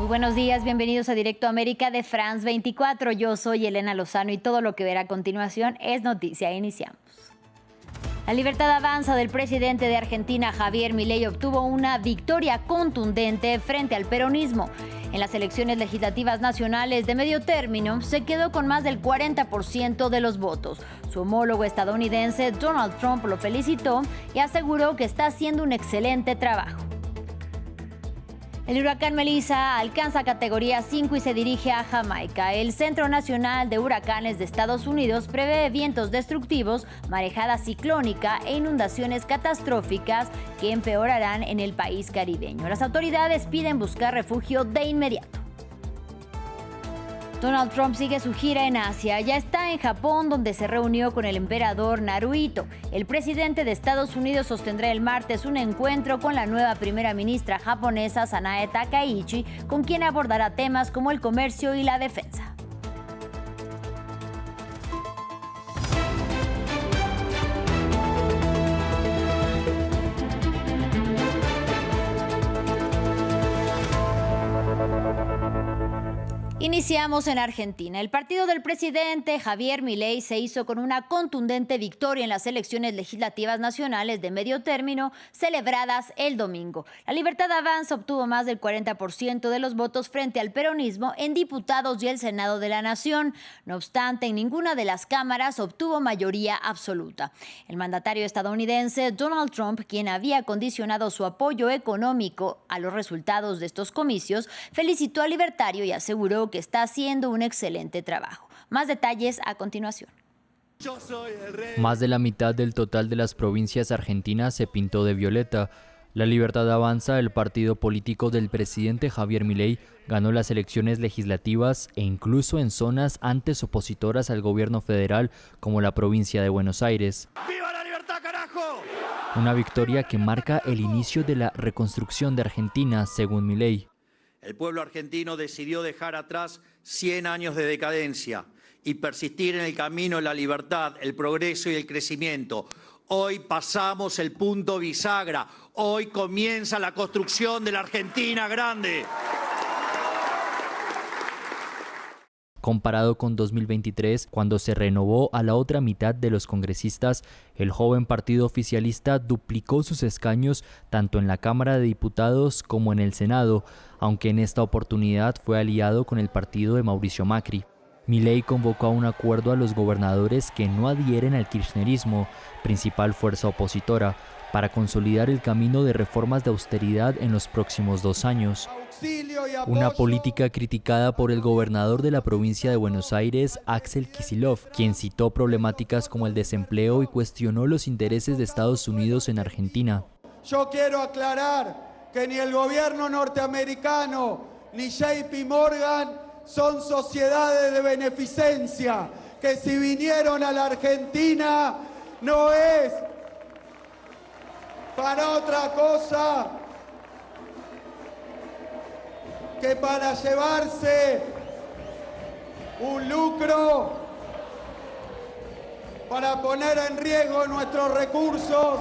Muy buenos días, bienvenidos a Directo América de France 24. Yo soy Elena Lozano y todo lo que verá a continuación es noticia. Iniciamos. La libertad avanza del presidente de Argentina, Javier Milei, obtuvo una victoria contundente frente al peronismo. En las elecciones legislativas nacionales de medio término, se quedó con más del 40% de los votos. Su homólogo estadounidense, Donald Trump, lo felicitó y aseguró que está haciendo un excelente trabajo. El huracán Melissa alcanza categoría 5 y se dirige a Jamaica. El Centro Nacional de Huracanes de Estados Unidos prevé vientos destructivos, marejada ciclónica e inundaciones catastróficas que empeorarán en el país caribeño. Las autoridades piden buscar refugio de inmediato. Donald Trump sigue su gira en Asia. Ya está en Japón, donde se reunió con el emperador Naruhito. El presidente de Estados Unidos sostendrá el martes un encuentro con la nueva primera ministra japonesa, Sanae Takaichi, con quien abordará temas como el comercio y la defensa. Iniciamos en Argentina. El partido del presidente Javier Milei se hizo con una contundente victoria en las elecciones legislativas nacionales de medio término celebradas el domingo. La Libertad Avanza obtuvo más del 40% de los votos frente al peronismo en diputados y el Senado de la Nación. No obstante, en ninguna de las cámaras obtuvo mayoría absoluta. El mandatario estadounidense Donald Trump, quien había condicionado su apoyo económico a los resultados de estos comicios, felicitó al libertario y aseguró que está haciendo un excelente trabajo. Más detalles a continuación. Más de la mitad del total de las provincias argentinas se pintó de violeta. La Libertad Avanza, el partido político del presidente Javier Milei, ganó las elecciones legislativas e incluso en zonas antes opositoras al gobierno federal, como la provincia de Buenos Aires. ¡Viva la libertad, carajo! Una victoria que marca el inicio de la reconstrucción de Argentina, según Milei. El pueblo argentino decidió dejar atrás 100 años de decadencia y persistir en el camino de la libertad, el progreso y el crecimiento. Hoy pasamos el punto bisagra. Hoy comienza la construcción de la Argentina grande. Comparado con 2023, cuando se renovó a la otra mitad de los congresistas, el joven partido oficialista duplicó sus escaños tanto en la Cámara de Diputados como en el Senado, aunque en esta oportunidad fue aliado con el partido de Mauricio Macri. Milei convocó a un acuerdo a los gobernadores que no adhieren al kirchnerismo, principal fuerza opositora, para consolidar el camino de reformas de austeridad en los próximos 2 años. Una política criticada por el gobernador de la provincia de Buenos Aires, Axel Kicillof, quien citó problemáticas como el desempleo y cuestionó los intereses de Estados Unidos en Argentina. Yo quiero aclarar que ni el gobierno norteamericano ni JP Morgan son sociedades de beneficencia, que si vinieron a la Argentina no es para otra cosa que para llevarse un lucro, para poner en riesgo nuestros recursos.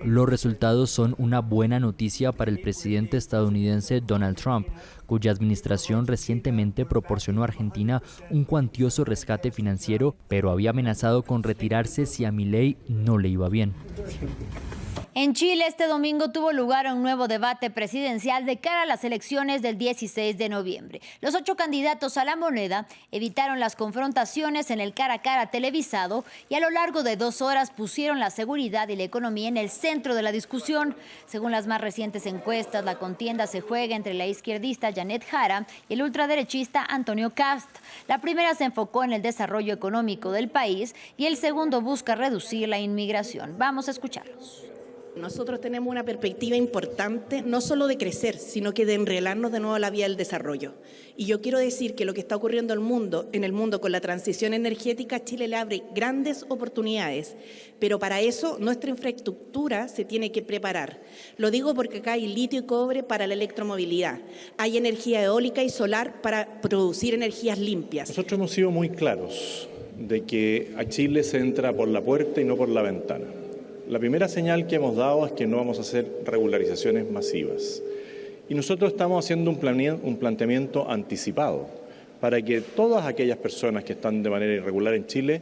Los resultados son una buena noticia para el presidente estadounidense Donald Trump, cuya administración recientemente proporcionó a Argentina un cuantioso rescate financiero, pero había amenazado con retirarse si a Milei no le iba bien. En Chile, este domingo tuvo lugar un nuevo debate presidencial de cara a las elecciones del 16 de noviembre. Los 8 candidatos a la moneda evitaron las confrontaciones en el cara a cara televisado y a lo largo de 2 horas pusieron la seguridad y la economía en el centro de la discusión. Según las más recientes encuestas, la contienda se juega entre la izquierdista Janet Jara y el ultraderechista Antonio Kast. La primera se enfocó en el desarrollo económico del país y el segundo busca reducir la inmigración. Vamos a escucharlos. Nosotros tenemos una perspectiva importante, no solo de crecer, sino que de enrelarnos de nuevo a la vía del desarrollo. Y yo quiero decir que lo que está ocurriendo en el mundo con la transición energética, a Chile le abre grandes oportunidades, pero para eso nuestra infraestructura se tiene que preparar. Lo digo porque acá hay litio y cobre para la electromovilidad, hay energía eólica y solar para producir energías limpias. Nosotros hemos sido muy claros de que a Chile se entra por la puerta y no por la ventana. La primera señal que hemos dado es que no vamos a hacer regularizaciones masivas. Y nosotros estamos haciendo un planteamiento anticipado para que todas aquellas personas que están de manera irregular en Chile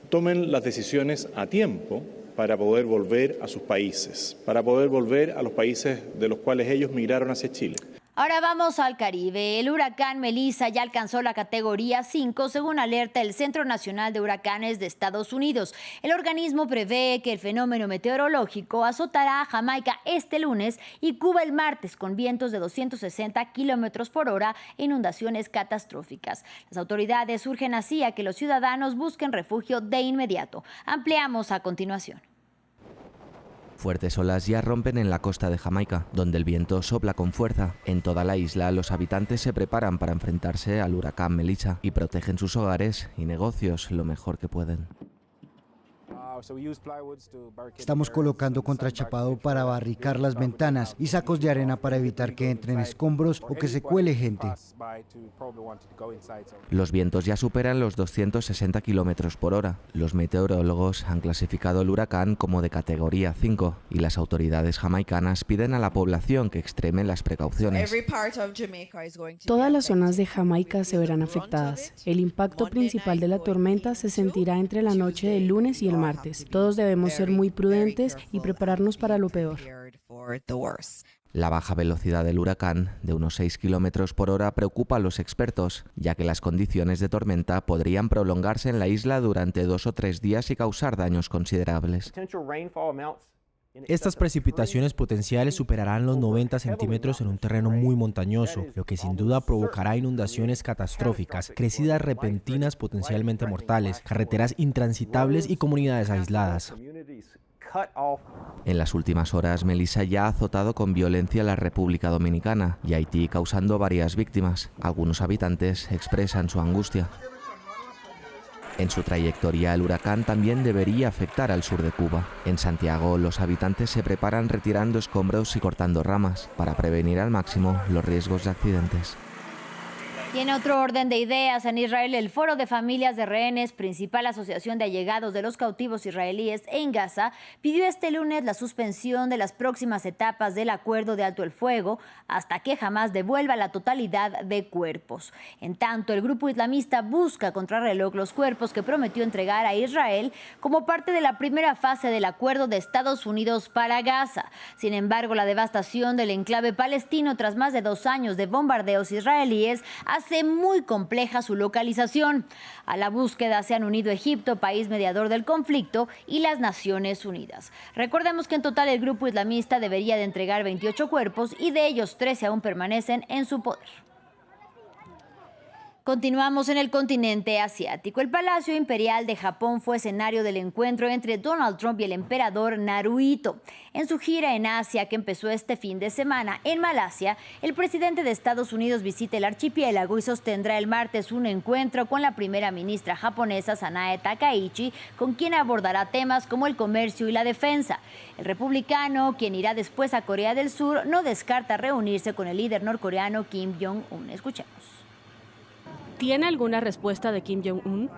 tomen las decisiones a tiempo para poder volver a sus países, para poder volver a los países de los cuales ellos migraron hacia Chile. Ahora vamos al Caribe. El huracán Melissa ya alcanzó la categoría 5, según alerta el Centro Nacional de Huracanes de Estados Unidos. El organismo prevé que el fenómeno meteorológico azotará a Jamaica este lunes y Cuba el martes, con vientos de 260 kilómetros por hora e inundaciones catastróficas. Las autoridades urgen así a que los ciudadanos busquen refugio de inmediato. Ampliamos a continuación. Fuertes olas ya rompen en la costa de Jamaica, donde el viento sopla con fuerza. En toda la isla, los habitantes se preparan para enfrentarse al huracán Melissa y protegen sus hogares y negocios lo mejor que pueden. Estamos colocando contrachapado para barricar las ventanas y sacos de arena para evitar que entren escombros o que se cuele gente. Los vientos ya superan los 260 kilómetros por hora. Los meteorólogos han clasificado el huracán como de categoría 5 y las autoridades jamaicanas piden a la población que extreme las precauciones. Todas las zonas de Jamaica se verán afectadas. El impacto principal de la tormenta se sentirá entre la noche del lunes y el martes. Todos debemos ser muy prudentes y prepararnos para lo peor. La baja velocidad del huracán, de unos 6 kilómetros por hora, preocupa a los expertos, ya que las condiciones de tormenta podrían prolongarse en la isla durante 2 o 3 días y causar daños considerables. Estas precipitaciones potenciales superarán los 90 centímetros en un terreno muy montañoso, lo que sin duda provocará inundaciones catastróficas, crecidas repentinas potencialmente mortales, carreteras intransitables y comunidades aisladas. En las últimas horas, Melissa ya ha azotado con violencia la República Dominicana y Haití, causando varias víctimas. Algunos habitantes expresan su angustia. En su trayectoria, el huracán también debería afectar al sur de Cuba. En Santiago, los habitantes se preparan retirando escombros y cortando ramas para prevenir al máximo los riesgos de accidentes. Y en otro orden de ideas, en Israel, el Foro de Familias de Rehenes, principal asociación de allegados de los cautivos israelíes en Gaza, pidió este lunes la suspensión de las próximas etapas del acuerdo de alto el fuego hasta que Hamás devuelva la totalidad de cuerpos. En tanto, el grupo islamista busca contrarreloj los cuerpos que prometió entregar a Israel como parte de la primera fase del acuerdo de Estados Unidos para Gaza. Sin embargo, la devastación del enclave palestino tras más de 2 años de bombardeos israelíes hace muy compleja su localización. A la búsqueda se han unido Egipto, país mediador del conflicto, y las Naciones Unidas. Recordemos que en total el grupo islamista debería de entregar 28 cuerpos y de ellos 13 aún permanecen en su poder. Continuamos en el continente asiático. El Palacio Imperial de Japón fue escenario del encuentro entre Donald Trump y el emperador Naruhito. En su gira en Asia, que empezó este fin de semana en Malasia, el presidente de Estados Unidos visita el archipiélago y sostendrá el martes un encuentro con la primera ministra japonesa Sanae Takaichi, con quien abordará temas como el comercio y la defensa. El republicano, quien irá después a Corea del Sur, no descarta reunirse con el líder norcoreano Kim Jong-un. Escuchemos. ¿Tiene alguna respuesta de Kim Jong-un?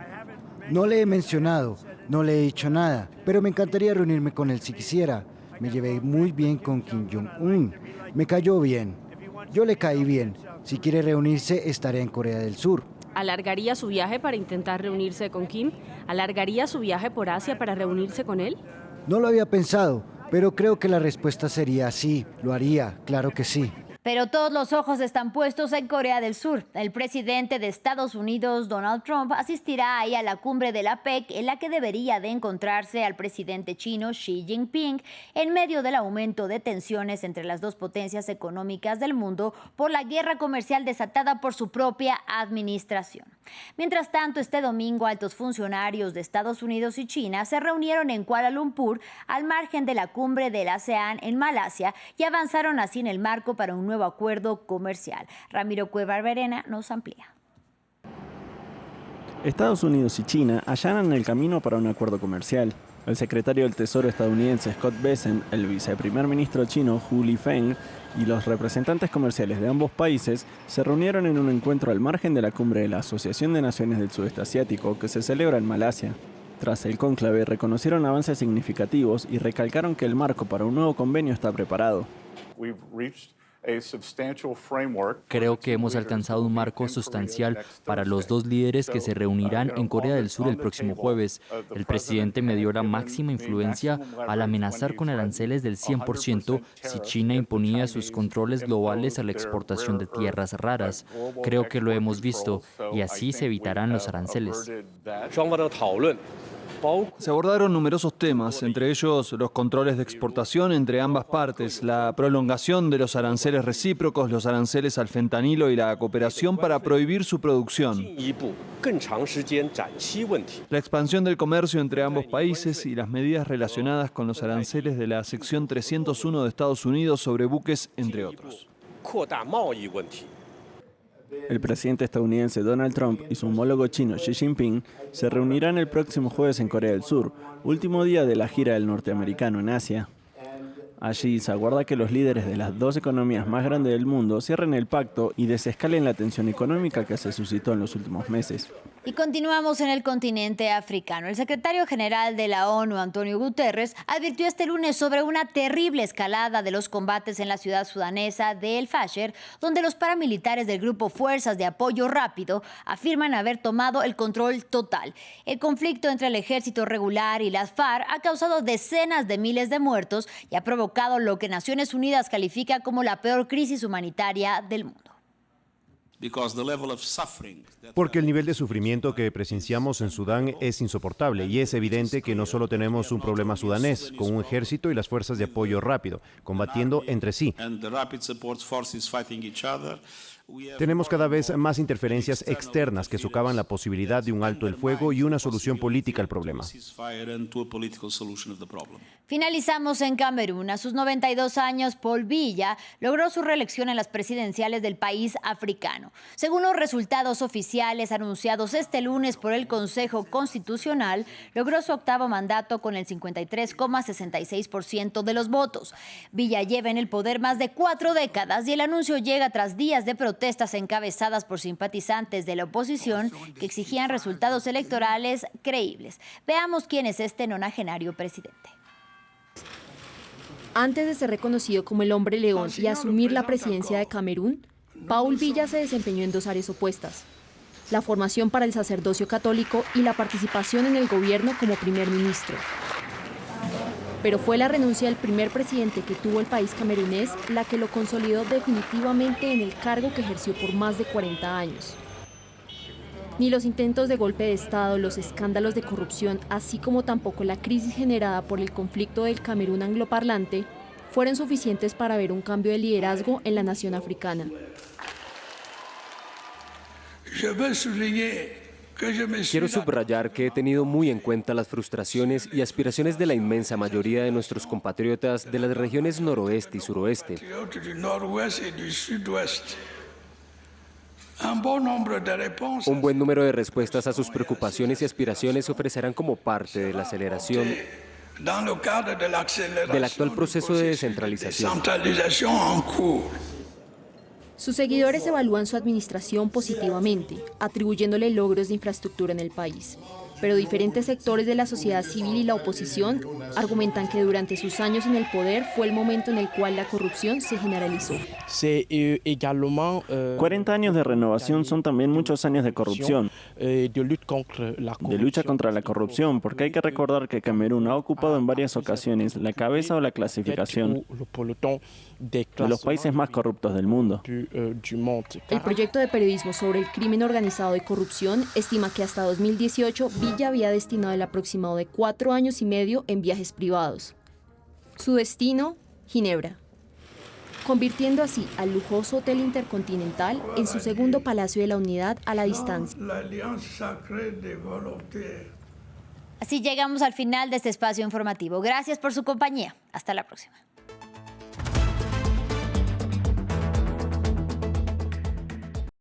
No le he mencionado, no le he dicho nada, pero me encantaría reunirme con él si quisiera. Me llevé muy bien con Kim Jong-un. Me cayó bien. Yo le caí bien. Si quiere reunirse, estaré en Corea del Sur. ¿Alargaría su viaje para intentar reunirse con Kim? ¿Alargaría su viaje por Asia para reunirse con él? No lo había pensado, pero creo que la respuesta sería sí. Lo haría, claro que sí. Pero todos los ojos están puestos en Corea del Sur. El presidente de Estados Unidos, Donald Trump, asistirá ahí a la cumbre de la APEC, en la que debería de encontrarse al presidente chino Xi Jinping, en medio del aumento de tensiones entre las dos potencias económicas del mundo por la guerra comercial desatada por su propia administración. Mientras tanto, este domingo, altos funcionarios de Estados Unidos y China se reunieron en Kuala Lumpur, al margen de la cumbre del ASEAN en Malasia, y avanzaron así en el marco para un nuevo acuerdo comercial. Ramiro Cueva Verena nos amplía. Estados Unidos y China allanan el camino para un acuerdo comercial. El secretario del Tesoro estadounidense Scott Bessent, el viceprimer ministro chino Hu Lifeng y los representantes comerciales de ambos países se reunieron en un encuentro al margen de la cumbre de la Asociación de Naciones del Sudeste Asiático que se celebra en Malasia. Tras el cónclave, reconocieron avances significativos y recalcaron que el marco para un nuevo convenio está preparado. Creo que hemos alcanzado un marco sustancial para los dos líderes que se reunirán en Corea del Sur el próximo jueves. El presidente me dio la máxima influencia al amenazar con aranceles del 100% si China imponía sus controles globales a la exportación de tierras raras. Creo que lo hemos visto y así se evitarán los aranceles. Se abordaron numerosos temas, entre ellos los controles de exportación entre ambas partes, la prolongación de los aranceles recíprocos, los aranceles al fentanilo y la cooperación para prohibir su producción. La expansión del comercio entre ambos países y las medidas relacionadas con los aranceles de la sección 301 de Estados Unidos sobre buques, entre otros. El presidente estadounidense Donald Trump y su homólogo chino Xi Jinping se reunirán el próximo jueves en Corea del Sur, último día de la gira del norteamericano en Asia. Allí se aguarda que los líderes de las dos economías más grandes del mundo cierren el pacto y desescalen la tensión económica que se suscitó en los últimos meses. Y continuamos en el continente africano. El secretario general de la ONU, Antonio Guterres, advirtió este lunes sobre una terrible escalada de los combates en la ciudad sudanesa de El Fasher, donde los paramilitares del grupo Fuerzas de Apoyo Rápido afirman haber tomado el control total. El conflicto entre el ejército regular y las FARC ha causado decenas de miles de muertos y ha provocado lo que Naciones Unidas califica como la peor crisis humanitaria del mundo. Porque el nivel de sufrimiento que presenciamos en Sudán es insoportable y es evidente que no solo tenemos un problema sudanés, con un ejército y las fuerzas de apoyo rápido, combatiendo entre sí. Tenemos cada vez más interferencias externas que socavan la posibilidad de un alto el fuego y una solución política al problema. Finalizamos en Camerún. A sus 92 años, Paul Biya logró su reelección en las presidenciales del país africano. Según los resultados oficiales anunciados este lunes por el Consejo Constitucional, logró su octavo mandato con el 53,66% de los votos. Biya lleva en el poder más de 4 décadas y el anuncio llega tras días de protestas encabezadas por simpatizantes de la oposición que exigían resultados electorales creíbles. Veamos quién es este nonagenario presidente. Antes de ser reconocido como el hombre león y asumir la presidencia de Camerún, Paul Biya se desempeñó en dos áreas opuestas: la formación para el sacerdocio católico y la participación en el gobierno como primer ministro. Pero fue la renuncia del primer presidente que tuvo el país camerunés la que lo consolidó definitivamente en el cargo que ejerció por más de 40 años. Ni los intentos de golpe de Estado, los escándalos de corrupción, así como tampoco la crisis generada por el conflicto del Camerún angloparlante, fueron suficientes para ver un cambio de liderazgo en la nación africana. Quiero subrayar que he tenido muy en cuenta las frustraciones y aspiraciones de la inmensa mayoría de nuestros compatriotas de las regiones noroeste y suroeste. Un buen número de respuestas a sus preocupaciones y aspiraciones se ofrecerán como parte de la aceleración del actual proceso de descentralización. Sus seguidores evalúan su administración positivamente, atribuyéndole logros de infraestructura en el país. Pero diferentes sectores de la sociedad civil y la oposición argumentan que durante sus años en el poder fue el momento en el cual la corrupción se generalizó. 40 años de renovación son también muchos años de corrupción, de lucha contra la corrupción, porque hay que recordar que Camerún ha ocupado en varias ocasiones la cabeza o la clasificación de los países más corruptos del mundo. El proyecto de periodismo sobre el crimen organizado y corrupción estima que hasta 2018 Biya había destinado el aproximado de 4 años y medio en viajes privados. Su destino, Ginebra, convirtiendo así al lujoso Hotel Intercontinental en su segundo Palacio de la Unidad a la distancia. Así llegamos al final de este espacio informativo. Gracias por su compañía. Hasta la próxima.